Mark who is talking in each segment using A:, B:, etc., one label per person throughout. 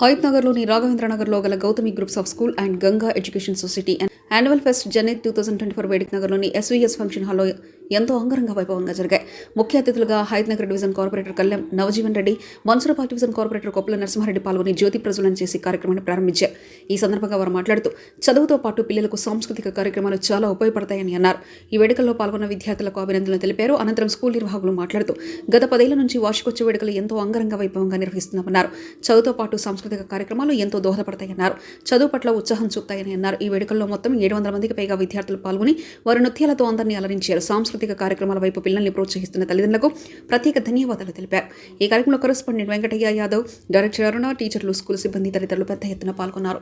A: హయత్ నగర్లోని రాఘవేంద్ర నగర్లో గల Gautami groups of school and Ganga education society and annual fest జనవరి 2024 వేదిక నగర్లోని ఎస్వీఎస్ ఫంక్షన్ హాల్లో ఎంతో అంగరంగ వైభవంగా జరిగాయి. ముఖ్య అతిథులుగా Hayathnagar division corporator Kalyan Navajeevan Reddy, Mansoorabad division corporator Koppula Narasimha Reddy పాల్గొని జ్యోతి ప్రజ్వలన చేసి కార్యక్రమాన్ని ప్రారంభించారు. ఈ సందర్భంగా వారు మాట్లాడుతూ చదువుతో పాటు పిల్లలకు సాంస్కృతిక కార్యక్రమాలు చాలా ఉపయోగపడతాయని అన్నారు. ఈ వేడుకల్లో పాల్గొన్న విద్యార్థులకు అభినందనలు తెలిపారు. అనంతరం స్కూల్ నిర్వాహకులు మాట్లాడుతూ గత 10 ఏళ్ల నుంచి వార్షికోత్సవ వేడుకలు ఎంతో అంగరంగ వైభవంగా నిర్వహిస్తున్నామన్నారు. చదువుతో పాటు సాంస్కృతిక కార్యక్రమాలు ఎంతో దోహదపడతాయన్నారు. చదువు పట్ల ఉత్సాహం చూపుతాయని అన్నారు. ఈ వేడుకల్లో మొత్తం 700 మందికి పైగా విద్యార్థులు పాల్గొని వారి నృత్యాలతో అందరినీ అలరించారు. సాంస్కృతిక కార్యక్రమాల వైపు పిల్లల్ని ప్రోత్సహిస్తున్న తల్లిదండ్రులకు ప్రత్యేక ధన్యవాదాలు తెలిపారు. ఈ కార్యక్రమంలో కరెస్పాండెంట్ వెంకటయ్య యాదవ్, డైరెక్టర్ అరుణ, టీచర్లు, స్కూల్ సిబ్బంది తదితరులు పెద్ద ఎత్తున పాల్గొన్నారు.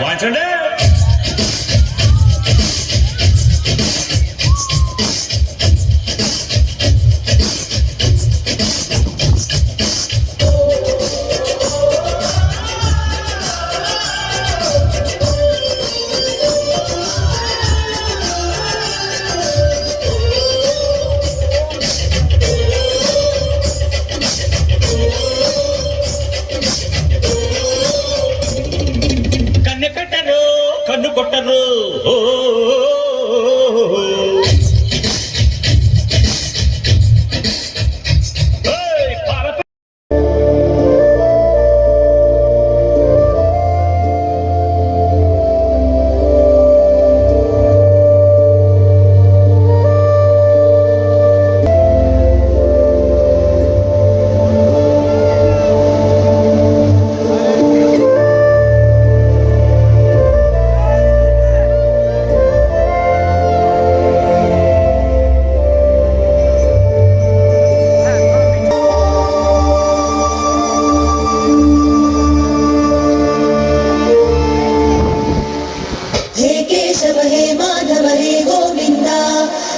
B: వాంచండి. కన్ను కొట్టరు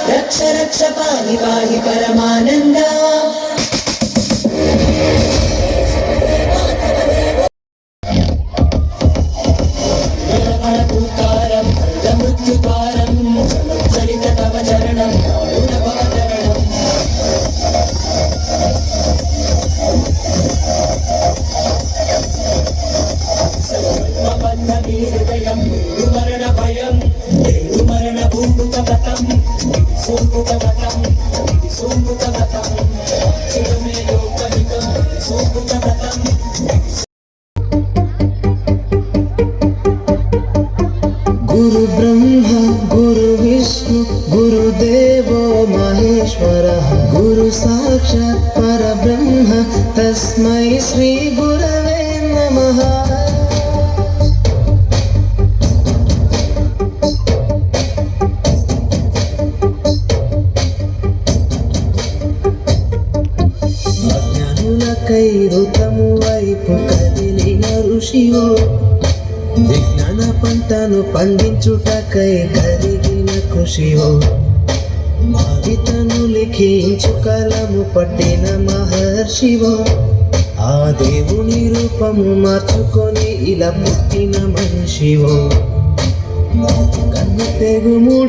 C: रक्ष रक्ष पाहि पाहि परमानंद चलित तव चरणं हृदयं मरण भयं मरण भूतगतं सुखगतं सुखगतं चिरमे लोकहितं सुखगतं. गुरु ब्रह्मा गुरु विष्णु गुरुदेवो महेश्वरः गुरु साक्षात् परब्रह्म तस्मै श्री गुरवे नमः. ఋతము వైపు కదిలిన ఋషివో విజ్ఞాన పంటను పండించుటకై కరిగిన కృషివో భావితను లిఖించు కలము పట్టిన మహర్షివో ఆ దేవుని రూపము మార్చుకొని ఇలా పుట్టిన మనిషివో కన్ను తెగుముడి